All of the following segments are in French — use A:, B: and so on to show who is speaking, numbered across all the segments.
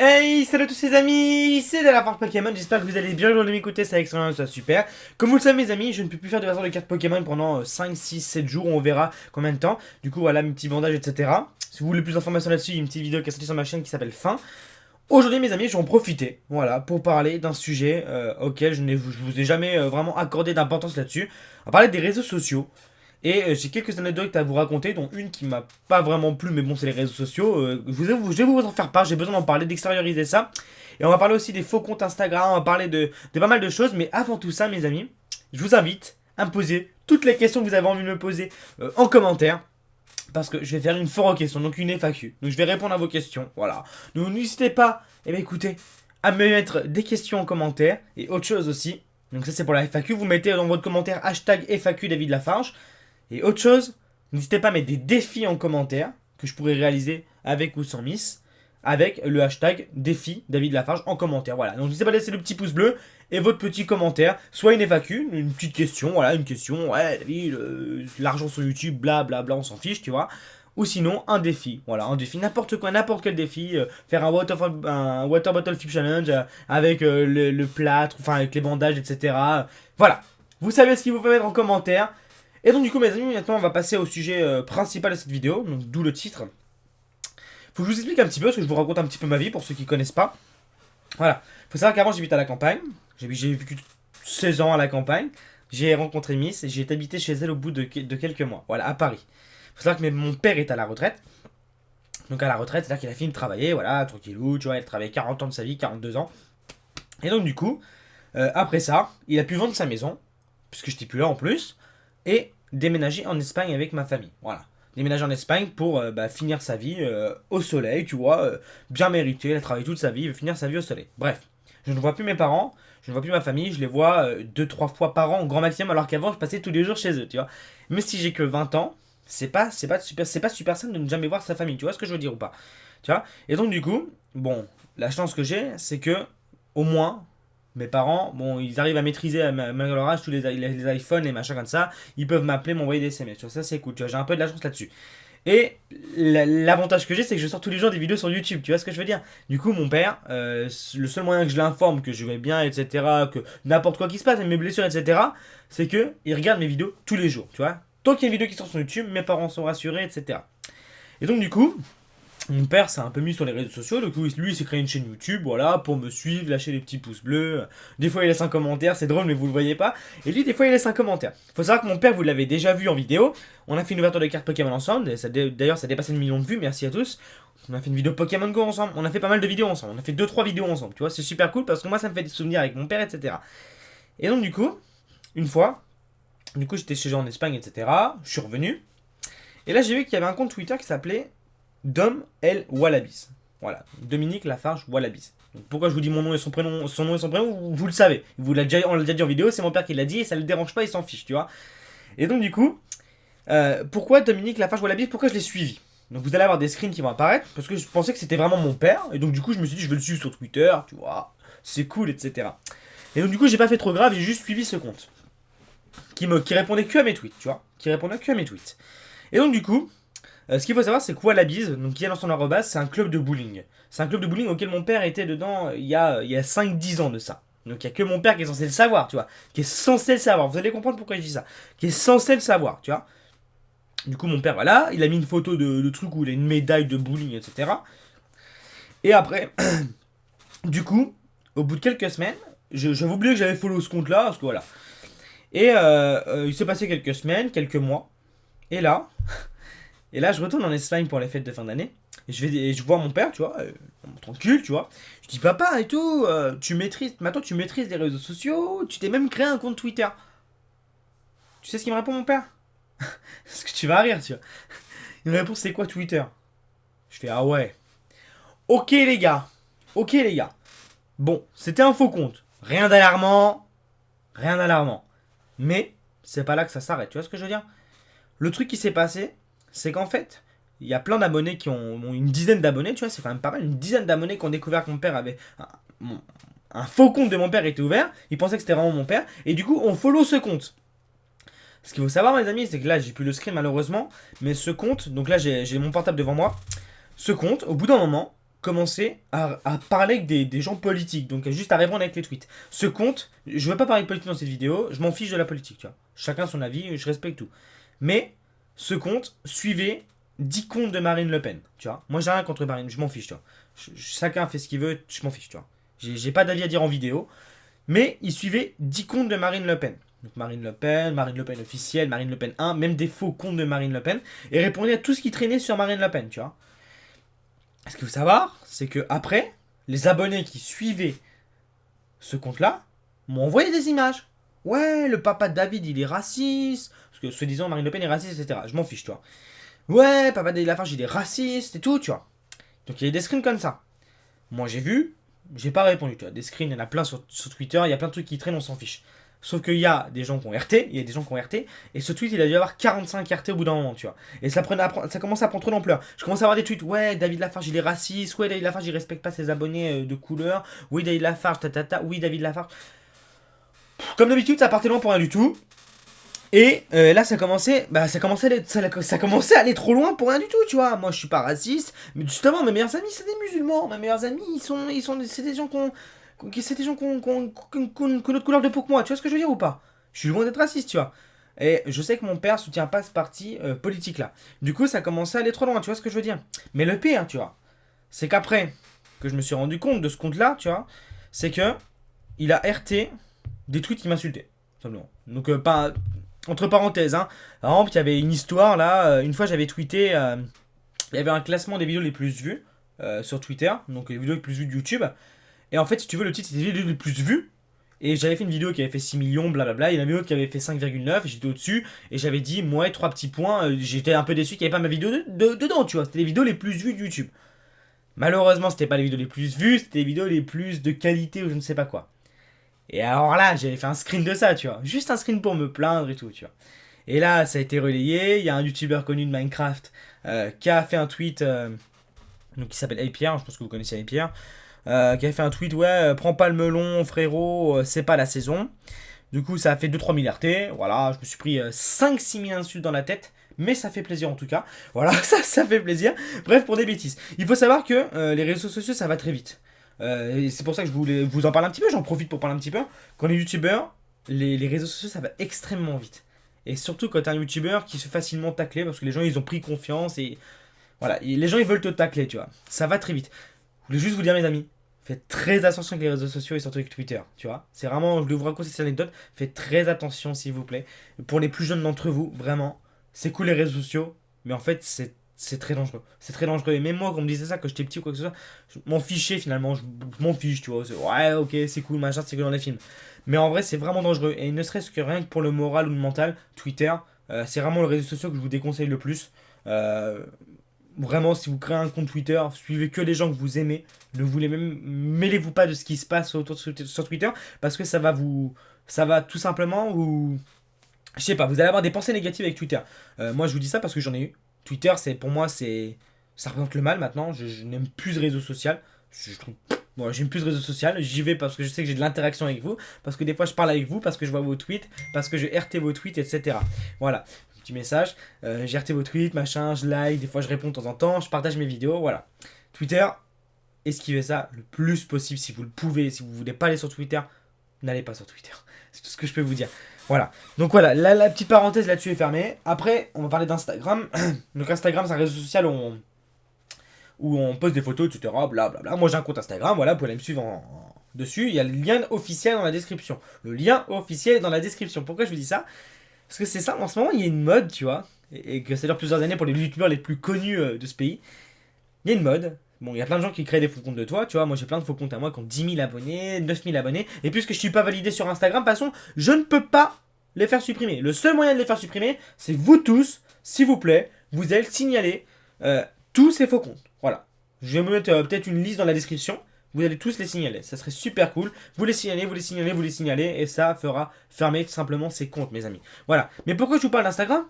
A: Hey, salut à tous les amis, c'est de la part Pokémon, j'espère que vous allez bien, aujourd'hui m'écouter, ça excellent, ça super. Comme vous le savez mes amis, je ne peux plus faire de version de cartes Pokémon pendant 5, 6, 7 jours, on verra combien de temps. Du coup voilà, mes petits bandages, etc. Si vous voulez plus d'informations là-dessus, il y a une petite vidéo qui est sortie sur ma chaîne qui s'appelle Fin. Aujourd'hui mes amis, je vais en profiter, voilà, pour parler d'un sujet auquel je vous ai jamais vraiment accordé d'importance là-dessus. On va parler des réseaux sociaux. Et j'ai quelques anecdotes à vous raconter, dont une qui m'a pas vraiment plu, mais bon, c'est les réseaux sociaux. Je vais vous en faire part, j'ai besoin d'en parler, d'extérioriser ça. Et on va parler aussi des faux comptes Instagram, on va parler de pas mal de choses. Mais avant tout ça, mes amis, je vous invite à me poser toutes les questions que vous avez envie de me poser en commentaire. Parce que je vais faire une forum question, donc une FAQ. Donc je vais répondre à vos questions, voilà. Donc n'hésitez pas, écoutez, à me mettre des questions en commentaire. Et autre chose aussi, donc ça c'est pour la FAQ, vous mettez dans votre commentaire hashtag FAQ David Lafarge. Et autre chose, n'hésitez pas à mettre des défis en commentaire que je pourrais réaliser avec ou sans Miss, avec le hashtag défi David Lafarge en commentaire. Voilà, donc n'hésitez pas à laisser le petit pouce bleu et votre petit commentaire, soit une FAQ, une petite question, voilà, une question, ouais, David, l'argent sur YouTube, bla bla bla, on s'en fiche, tu vois. Ou sinon, un défi, voilà, un défi, n'importe quoi, n'importe quel défi, faire un water bottle flip challenge avec le plâtre, enfin avec les bandages, etc. Voilà, vous savez ce qu'il vous faut mettre en commentaire. Et donc du coup mes amis, maintenant on va passer au sujet principal de cette vidéo, donc d'où le titre. Faut que je vous explique un petit peu, parce que je vous raconte un petit peu ma vie pour ceux qui connaissent pas. Voilà, faut savoir qu'avant j'habite à la campagne, j'ai vécu 16 ans à la campagne, j'ai rencontré Miss et j'ai habité chez elle au bout de quelques mois, voilà, à Paris. Faut savoir que mon père est à la retraite, donc à la retraite, c'est-à-dire qu'il a fini de travailler, voilà, tranquillou, tu vois, il a travaillé 40 ans de sa vie, 42 ans. Et donc du coup, après ça, il a pu vendre sa maison, puisque je n'étais plus là en plus, et déménager en Espagne avec ma famille. Voilà. Déménager en Espagne pour finir sa vie au soleil, tu vois, bien mérité, il a travaillé toute sa vie, il veut finir sa vie au soleil. Bref, je ne vois plus mes parents, je ne vois plus ma famille, je les vois 2-3 fois par an au grand maximum, alors qu'avant je passais tous les jours chez eux, tu vois. Mais si j'ai que 20 ans, c'est pas super simple de ne jamais voir sa famille, tu vois ce que je veux dire ou pas, tu vois. Et donc du coup, bon, la chance que j'ai, c'est que au moins mes parents, bon, ils arrivent à maîtriser à leur âge tous les iPhones, les machins comme ça. Ils peuvent m'appeler, m'envoyer des SMS. Tu vois, ça c'est cool. Tu vois, j'ai un peu de la chance là-dessus. Et l'avantage que j'ai, c'est que je sors tous les jours des vidéos sur YouTube. Tu vois ce que je veux dire? Du coup, mon père, le seul moyen que je l'informe que je vais bien, etc., que n'importe quoi qui se passe, mes blessures, etc., c'est que il regarde mes vidéos tous les jours. Tu vois? Tant qu'il y a une vidéo qui sort sur YouTube, mes parents sont rassurés, etc. Et donc, du coup, mon père s'est un peu mis sur les réseaux sociaux, donc lui il s'est créé une chaîne YouTube, voilà, pour me suivre, lâcher des petits pouces bleus. Des fois il laisse un commentaire, c'est drôle mais vous le voyez pas. Et lui des fois il laisse un commentaire. Faut savoir que mon père, vous l'avez déjà vu en vidéo, on a fait une ouverture de cartes Pokémon ensemble, et d'ailleurs ça a dépassé 1 million de vues, merci à tous. On a fait une vidéo Pokémon Go ensemble, on a fait pas mal de vidéos ensemble, on a fait 2-3 vidéos ensemble, tu vois, c'est super cool parce que moi ça me fait des souvenirs avec mon père, etc. Et donc du coup, une fois, j'étais chez eux en Espagne, etc. Je suis revenu, et là j'ai vu qu'il y avait un compte Twitter qui s'appelait Dom L. Wallabies. Voilà, Dominique Lafarge Wallabies. Donc pourquoi je vous dis mon nom et son prénom, vous le savez. On l'a déjà dit en vidéo, c'est mon père qui l'a dit et ça le dérange pas, il s'en fiche, tu vois. Et donc du coup, pourquoi Dominique Lafarge Wallabies, pourquoi je l'ai suivi? Donc vous allez avoir des screens qui vont apparaître parce que je pensais que c'était vraiment mon père et donc du coup je me suis dit je vais le suivre sur Twitter, tu vois, c'est cool, etc. Et donc du coup j'ai pas fait trop grave, j'ai juste suivi ce compte qui répondait que à mes tweets, tu vois, qui répondait que à mes tweets. Et donc du coup, ce qu'il faut savoir, c'est que Wallabies, donc qui est dans son arrobase, c'est un club de bowling. C'est un club de bowling auquel mon père était dedans il y a 5-10 ans de ça. Donc il n'y a que mon père qui est censé le savoir, tu vois. Qui est censé le savoir. Vous allez comprendre pourquoi je dis ça. Qui est censé le savoir, tu vois. Du coup, mon père, voilà, il a mis une photo de truc où il a une médaille de bowling, etc. Et après, du coup, au bout de quelques semaines, j'avais oublié que j'avais follow ce compte-là, parce que voilà. Et il s'est passé quelques semaines, quelques mois. Et là, je retourne en Espagne pour les fêtes de fin d'année. Et je vois mon père, tu vois, tranquille, tu vois. Je dis, papa et tout, maintenant tu maîtrises les réseaux sociaux, tu t'es même créé un compte Twitter. Tu sais ce qu'il me répond, mon père? Parce que tu vas rire, tu vois. Il me répond, c'est quoi Twitter? Je fais, ah ouais. Ok les gars, Bon, c'était un faux compte. Rien d'alarmant. Mais, c'est pas là que ça s'arrête, tu vois ce que je veux dire? Le truc qui s'est passé, c'est qu'en fait, il y a plein d'abonnés qui ont une dizaine d'abonnés, tu vois, c'est quand même pas mal, une dizaine d'abonnés qui ont découvert que mon père avait un faux compte de mon père était ouvert, ils pensaient que c'était vraiment mon père, et du coup, on follow ce compte. Ce qu'il faut savoir, mes amis, c'est que là, j'ai plus le screen malheureusement, mais ce compte, donc là, j'ai mon portable devant moi, ce compte, au bout d'un moment, commencé à parler avec des gens politiques, donc juste à répondre avec les tweets. Ce compte, je veux pas parler de politique dans cette vidéo, je m'en fiche de la politique, tu vois. Chacun son avis, je respecte tout. Mais ce compte suivait 10 comptes de Marine Le Pen, tu vois. Moi j'ai rien contre Marine, je m'en fiche, tu vois. Chacun fait ce qu'il veut, je m'en fiche, tu vois. J'ai pas d'avis à dire en vidéo, mais il suivait 10 comptes de Marine Le Pen. Donc Marine Le Pen officielle, Marine Le Pen 1, même des faux comptes de Marine Le Pen, et répondait à tout ce qui traînait sur Marine Le Pen, tu vois. Ce qu'il faut savoir, c'est que après, les abonnés qui suivaient ce compte-là m'ont envoyé des images. Ouais, le papa de David, il est raciste. Parce que soi-disant, Marine Le Pen est raciste, etc. Je m'en fiche, tu vois. Ouais, papa de David Lafarge, il est raciste et tout, tu vois. Donc il y a des screens comme ça. Moi, j'ai vu, j'ai pas répondu, tu vois. Des screens, il y en a plein sur Twitter, il y a plein de trucs qui traînent, on s'en fiche. Sauf qu'il y a des gens qui ont RT, il y a des gens qui ont RT, et ce tweet, il a dû avoir 45 RT au bout d'un moment, tu vois. Et ça commence à prendre trop d'ampleur. Je commence à avoir des tweets, ouais, David Lafarge, il est raciste, ouais, David Lafarge, il respecte pas ses abonnés de couleur, oui, David Lafarge, oui, David Lafarge. Comme d'habitude, ça partait loin pour rien du tout. Et là, ça commençait à aller trop loin pour rien du tout, tu vois. Moi, je suis pas raciste, mais justement, mes meilleurs amis, c'est des musulmans. Mes meilleurs amis, c'est des gens c'est des gens qui ont notre couleur de peau que moi. Tu vois ce que je veux dire ou pas? Je suis loin d'être raciste, tu vois. Et je sais que mon père soutient pas ce parti politique là. Du coup, ça commençait à aller trop loin, tu vois ce que je veux dire. Mais le pire, tu vois, c'est qu'après que je me suis rendu compte de ce compte là, tu vois, c'est que il a RT des tweets qui m'insultaient, simplement. Donc, pas. Entre parenthèses, hein. Par exemple, il y avait une histoire là. Une fois, j'avais tweeté. Il y avait un classement des vidéos les plus vues sur Twitter. Donc, les vidéos les plus vues de YouTube. Et en fait, si tu veux, le titre, c'était les vidéos les plus vues. Et j'avais fait une vidéo qui avait fait 6 millions, blablabla. Il y en avait une autre qui avait fait 5,9. J'étais au-dessus. Et j'avais dit, moi, 3 petits points. J'étais un peu déçu qu'il n'y avait pas ma vidéo dedans, tu vois. C'était les vidéos les plus vues de YouTube. Malheureusement, c'était pas les vidéos les plus vues. C'était les vidéos les plus de qualité ou je ne sais pas quoi. Et alors là, j'avais fait un screen de ça, tu vois. Juste un screen pour me plaindre et tout, tu vois. Et là, ça a été relayé. Il y a un youtubeur connu de Minecraft qui a fait un tweet donc qui s'appelle Pierre, je pense que vous connaissez Pierre, qui a fait un tweet, ouais, prends pas le melon, frérot, c'est pas la saison. Du coup, ça a fait 2-3 000 RT. Voilà, je me suis pris 5-6 000 insultes dans la tête. Mais ça fait plaisir en tout cas. Voilà, ça fait plaisir. Bref, pour des bêtises. Il faut savoir que les réseaux sociaux, ça va très vite. Et c'est pour ça que je voulais vous en parler un petit peu, j'en profite pour parler un petit peu. Quand on est youtubeur, les réseaux sociaux ça va extrêmement vite. Et surtout quand t'es un youtubeur qui se fait facilement tacler parce que les gens ils ont pris confiance et voilà, les gens ils veulent te tacler, tu vois. Ça va très vite. Je voulais juste vous dire mes amis, faites très attention avec les réseaux sociaux et surtout avec Twitter, tu vois. C'est vraiment, je voulais vous raconter cette anecdote, faites très attention s'il vous plaît. Pour les plus jeunes d'entre vous, vraiment, c'est cool les réseaux sociaux, mais en fait c'est très dangereux. C'est très dangereux. Et même moi, quand on me disait ça quand j'étais petit ou quoi que ce soit, je m'en fichais finalement. Je m'en fiche, tu vois. Ouais, ok, c'est cool, machin, c'est que dans les films. Mais en vrai, c'est vraiment dangereux. Et ne serait-ce que rien que pour le moral ou le mental, Twitter, c'est vraiment le réseau social que je vous déconseille le plus. Euh, Vraiment, si vous créez un compte Twitter, suivez que les gens que vous aimez. Ne voulez même mêlez-vous pas de ce qui se passe autour sur Twitter parce que ça va tout simplement vous, je sais pas, vous allez avoir des pensées négatives avec Twitter. Moi, je vous dis ça parce que j'en ai eu. Twitter, c'est pour moi, ça représente le mal maintenant. Je n'aime plus ce réseau social. Je trouve. Bon, j'aime plus ce réseau social. J'y vais parce que je sais que j'ai de l'interaction avec vous. Parce que des fois, je parle avec vous. Parce que je vois vos tweets. Parce que je RT vos tweets, etc. Voilà. Petit message. J'ai RT vos tweets, machin. Je like. Des fois, je réponds de temps en temps. Je partage mes vidéos. Voilà. Twitter, esquivez ça le plus possible si vous le pouvez. Si vous voulez pas aller sur Twitter, n'allez pas sur Twitter. C'est tout ce que je peux vous dire. Voilà. Donc voilà, la petite parenthèse là-dessus est fermée. Après, on va parler d'Instagram. Donc Instagram, c'est un réseau social où on poste des photos, etc. Blablabla. Moi, j'ai un compte Instagram. Voilà, vous pouvez aller me suivre dessus. Il y a le lien officiel dans la description. Le lien officiel est dans la description. Pourquoi je vous dis ça? Parce que c'est ça, en ce moment, il y a une mode, tu vois. Et que ça dure plusieurs années pour les youtubeurs les plus connus de ce pays. Il y a une mode. Bon, il y a plein de gens qui créent des faux comptes de toi, tu vois. Moi, j'ai plein de faux comptes à moi qui ont 10 000 abonnés, 9 000 abonnés. Et puisque je suis pas validé sur Instagram, de toute façon, je ne peux pas les faire supprimer. Le seul moyen de les faire supprimer, c'est vous tous, s'il vous plaît, vous allez signaler tous ces faux comptes. Voilà. Je vais me mettre peut-être une liste dans la description. Vous allez tous les signaler. Ça serait super cool. Vous les signalez, vous les signalez, vous les signalez. Et ça fera fermer tout simplement ces comptes, mes amis. Voilà. Mais pourquoi je vous parle d'Instagram?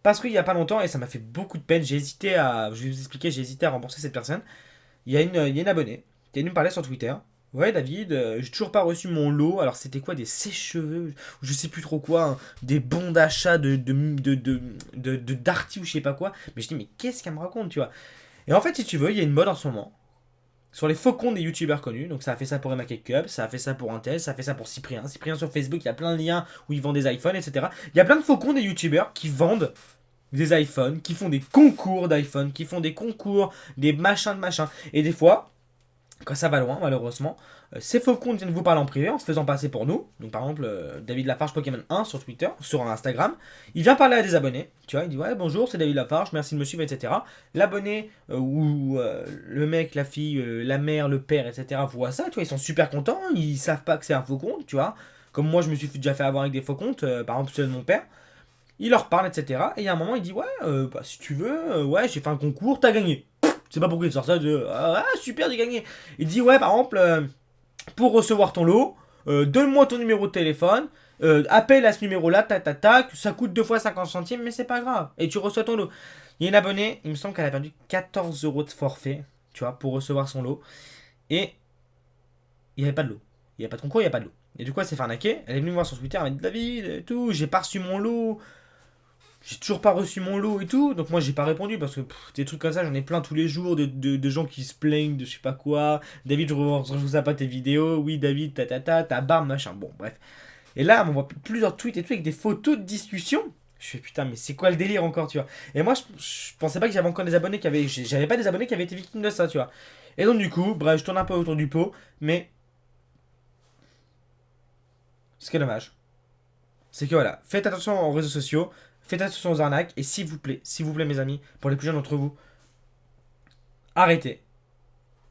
A: Parce qu'il n'y a pas longtemps, et ça m'a fait beaucoup de peine, j'ai hésité à. Je vais vous expliquer, j'ai hésité à rembourser cette personne. Il y a une abonnée qui est venue me parler sur Twitter. Ouais, David, j'ai toujours pas reçu mon lot. Alors, c'était quoi? Des sèche-cheveux, je sais plus trop quoi, hein, des bons d'achat de Darty ou je sais pas quoi. Mais je dis, mais qu'est-ce qu'elle me raconte, tu vois? Et en fait, si tu veux, il y a une mode en ce moment sur les faux comptes des youtubeurs connus. Donc ça a fait ça pour Emma Cake Cup, ça a fait ça pour Intel, ça a fait ça pour Cyprien. Cyprien sur Facebook, il y a plein de liens où ils vendent des iPhones, etc. Il y a plein de faux comptes des youtubeurs qui vendent des iPhones, qui font des concours d'iPhone, qui font des concours, des machins de machins. Et des fois, quand ça va loin, malheureusement, ces faux comptes viennent vous parler en privé en se faisant passer pour nous. Donc par exemple, David Lafarge Pokémon 1 sur Twitter, sur Instagram, il vient parler à des abonnés. Tu vois, il dit ouais bonjour, c'est David Lafarge, merci de me suivre, etc. L'abonné ou le mec, la fille, la mère, le père, etc. voient ça, tu vois, ils sont super contents, ils savent pas que c'est un faux compte, tu vois. Comme moi, je me suis déjà fait avoir avec des faux comptes, par exemple celui de mon père. Il leur parle, etc. Et il y a un moment, il dit ouais, bah, si tu veux, ouais, j'ai fait un concours, t'as gagné. Je sais pas pourquoi il sort ça de ah super, j'ai gagné. Il dit ouais, par exemple, pour recevoir ton lot, donne-moi ton numéro de téléphone, appelle à ce numéro-là, tac tac tac, ça coûte 2 fois 50 centimes, mais c'est pas grave. Et tu reçois ton lot. Il y a une abonnée, il me semble qu'elle a perdu 14 euros de forfait, tu vois, pour recevoir son lot. Et il n'y avait pas de lot. Il n'y avait pas de concours, il n'y a pas de lot. Et du coup, elle s'est fait arnaquer. Elle est venue me voir sur Twitter, elle m'a dit David, et tout, j'ai pas reçu mon lot. J'ai toujours pas reçu mon lot et tout, donc moi j'ai pas répondu parce que des trucs comme ça j'en ai plein tous les jours de gens qui se plaignent de je sais pas quoi. David, je reçois pas tes vidéos, oui David, ta barbe, machin, bon bref. Et là, on m'envoie plusieurs tweets et tout avec des photos de discussion. Je fais putain, mais c'est quoi le délire encore, tu vois. Et moi je pensais pas que j'avais encore des abonnés qui avaient. J'avais pas des abonnés qui avaient été victimes de ça, tu vois. Et donc du coup, bref, je tourne un peu autour du pot, mais ce qui est dommage, c'est que voilà, faites attention aux réseaux sociaux, faites attention aux arnaques, et s'il vous plaît mes amis, pour les plus jeunes d'entre vous, arrêtez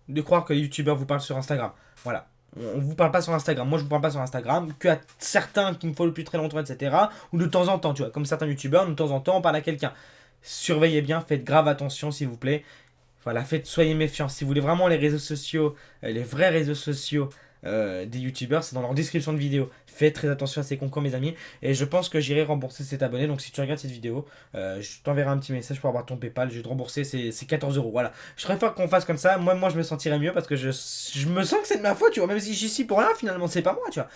A: de croire que les youtubeurs vous parlent sur Instagram. Voilà. On vous parle pas sur Instagram. Moi, je vous parle pas sur Instagram. Que à certains qui me follow depuis très longtemps, etc. Ou de temps en temps, tu vois. Comme certains youtubeurs, de temps en temps, on parle à quelqu'un. Surveillez bien, faites grave attention, s'il vous plaît. Voilà, soyez méfiants. Si vous voulez vraiment les réseaux sociaux, les vrais réseaux sociaux des youtubeurs, c'est dans leur description de vidéo. Faites très attention à ces concours, mes amis. Et je pense que j'irai rembourser cet abonné. Donc, si tu regardes cette vidéo, je t'enverrai un petit message pour avoir ton PayPal. Je vais te rembourser ces 14 euros. Voilà. Je préfère qu'on fasse comme ça. Moi, je me sentirais mieux parce que je me sens que c'est de ma faute, tu vois. Même si j'y suis pour rien, finalement, c'est pas moi, tu vois.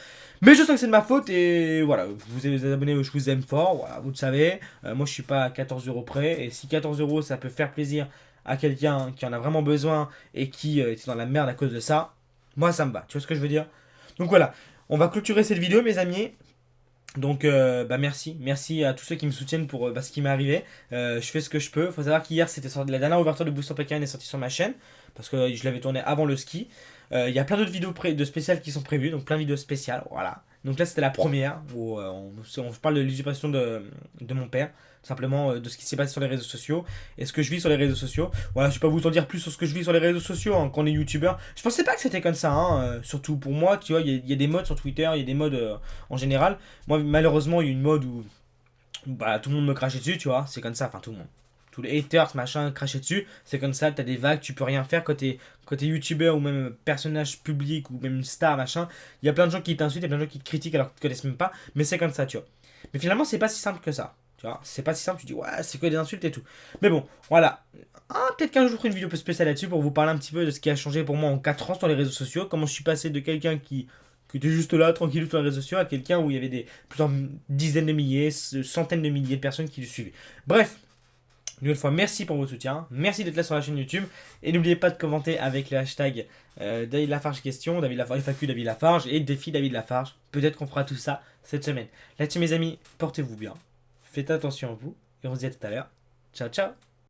A: Mais je sens que c'est de ma faute et voilà. Vous êtes les abonnés, je vous aime fort. Voilà, vous le savez. Moi, je suis pas à 14 euros près. Et si 14 euros, ça peut faire plaisir à quelqu'un qui en a vraiment besoin et qui était dans la merde à cause de ça, moi ça me va, tu vois ce que je veux dire. Donc voilà, on va clôturer cette vidéo mes amis. Donc bah merci à tous ceux qui me soutiennent pour ce qui m'est arrivé. Je fais ce que je peux. Faut savoir qu'hier c'était la dernière ouverture de Booster Pokémon est sortie sur ma chaîne parce que je l'avais tourné avant le ski. Il y a plein d'autres vidéos de spéciales qui sont prévues, donc plein de vidéos spéciales, voilà. Donc là c'était la première où on parle de l'usurpation de mon père, tout simplement de ce qui s'est passé sur les réseaux sociaux et ce que je vis sur les réseaux sociaux. Voilà, je vais pas vous en dire plus sur ce que je vis sur les réseaux sociaux hein, quand on est youtubeur. Je pensais pas que c'était comme ça, hein, surtout pour moi, tu vois, il y a des modes sur Twitter, il y a des modes en général. Moi malheureusement il y a une mode où bah, tout le monde me crachait dessus, tu vois, c'est comme ça, enfin tout le monde. Tous les haters, machin, crachaient dessus, c'est comme ça, t'as des vagues, tu peux rien faire quand t'es youtubeur ou même personnage public ou même star, machin. Il y a plein de gens qui t'insultent, il y a plein de gens qui te critiquent alors qu'ils te connaissent même pas, mais c'est comme ça, tu vois. Mais finalement, c'est pas si simple que ça, tu vois. C'est pas si simple, tu dis, ouais, c'est que des insultes et tout. Mais bon, voilà. Ah, peut-être qu'un jour je ferai une vidéo peu spéciale là-dessus pour vous parler un petit peu de ce qui a changé pour moi en 4 ans sur les réseaux sociaux, comment je suis passé de quelqu'un qui était juste là, tranquille sur les réseaux sociaux, à quelqu'un où il y avait plusieurs dizaines de milliers, centaines de milliers de personnes qui le suivaient. Bref, une autre fois, merci pour votre soutien, merci d'être là sur la chaîne YouTube, et n'oubliez pas de commenter avec le hashtag David Lafarge question, David Lafarge, FAQ David Lafarge, et défi David Lafarge. Peut-être qu'on fera tout ça cette semaine. Là-dessus mes amis, portez-vous bien, faites attention à vous, et on se dit à tout à l'heure. Ciao ciao.